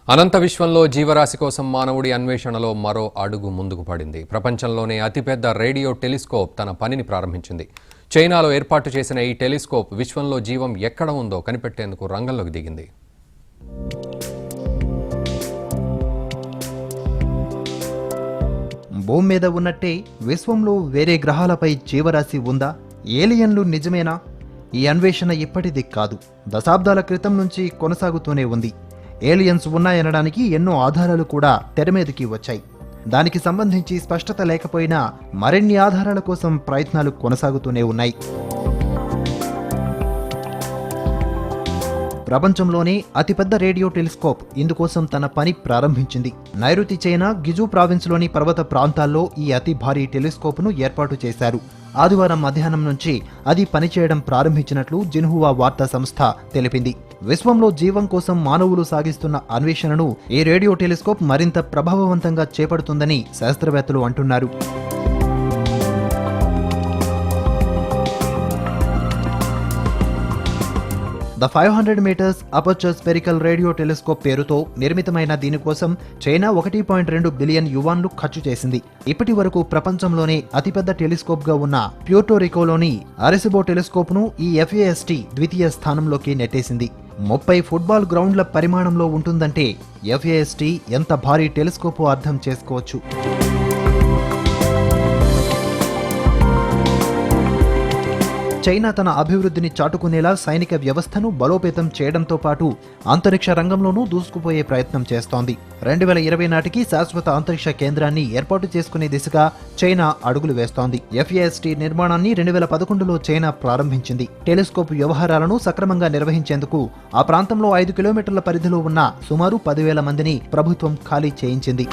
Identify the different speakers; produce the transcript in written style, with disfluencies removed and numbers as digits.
Speaker 1: అనంత విశ్వంలో జీవరాశి కోసం మానవుడి అన్వేషణలో మరో అడుగు ముందుకు పడింది. ప్రపంచంలోనే అతిపెద్ద రేడియో టెలిస్కోప్ తన పనిని ప్రారంభించింది. చైనాలో ఏర్పాటు చేసిన ఈ టెలిస్కోప్ విశ్వంలో జీవం ఎక్కడ ఉందో కనిపెట్టేందుకు రంగంలోకి దిగింది.
Speaker 2: భూమి మీద ఉన్నట్టే విశ్వంలో వేరే గ్రహాలపై జీవరాశి ఉందా? ఏలియన్లు నిజమేనా? ఈ అన్వేషణ ఇప్పటిది కాదు, దశాబ్దాల క్రితం నుంచి కొనసాగుతూనే ఉంది. ఏలియన్స్ ఉన్నాయనడానికి ఎన్నో ఆధారాలు కూడా తెరమీదకి వచ్చాయి. దానికి సంబంధించి స్పష్టత లేకపోయినా మరిన్ని ఆధారాల కోసం ప్రయత్నాలు కొనసాగుతూనే ఉన్నాయి. ప్రపంచంలోనే అతిపెద్ద రేడియో టెలిస్కోప్ ఇందుకోసం తన పని ప్రారంభించింది. నైరుతి చైనా గిజు ప్రావిన్స్లోని పర్వత ప్రాంతాల్లో ఈ అతి భారీ టెలిస్కోప్ను ఏర్పాటు చేశారు. ఆదివారం మధ్యాహ్నం నుంచి అది పనిచేయడం ప్రారంభించినట్లు జిన్హువా వార్తా సంస్థ తెలిపింది. విశ్వంలో జీవం కోసం మానవులు సాగిస్తున్న అన్వేషణను ఈ రేడియో టెలిస్కోప్ మరింత ప్రభావవంతంగా చేపడుతుందని శాస్త్రవేత్తలు అంటున్నారు. The 500 metres aperture spherical radio telescope పేరుతో నిర్మితమైన దీనికోసం చైనా 1.2 బిలియన్ యువాన్లు ఖర్చు చేసింది. ఇప్పటి వరకు ప్రపంచంలోనే అతిపెద్ద టెలిస్కోప్ గా ఉన్న ప్యూర్టోరికోలోని అరెసిబో టెలిస్కోప్ ను ఈ FAST ద్వితీయ స్థానంలోకి నెట్టేసింది. 30 ఫుట్బాల్ గ్రౌండ్ల పరిమాణంలో ఉంటుందంటే FAST ఎంత భారీ టెలిస్కోపో అర్థం చేసుకోవచ్చు. చైనా తన అభివృద్ధిని చాటుకునేలా సైనిక వ్యవస్థను బలోపేతం చేయడంతో పాటు అంతరిక్ష రంగంలోనూ దూసుకుపోయే ప్రయత్నం చేస్తోంది. 2020 నాటికి శాశ్వత అంతరిక్ష కేంద్రాన్ని ఏర్పాటు చేసుకునే దిశగా చైనా అడుగులు వేస్తోంది. FAST నిర్మాణాన్ని 2011లో చైనా ప్రారంభించింది. టెలిస్కోప్ వ్యవహారాలను సక్రమంగా నిర్వహించేందుకు ఆ ప్రాంతంలో 5 కిలోమీటర్ల పరిధిలో ఉన్న సుమారు 10,000 మందిని ప్రభుత్వం ఖాళీ చేయించింది.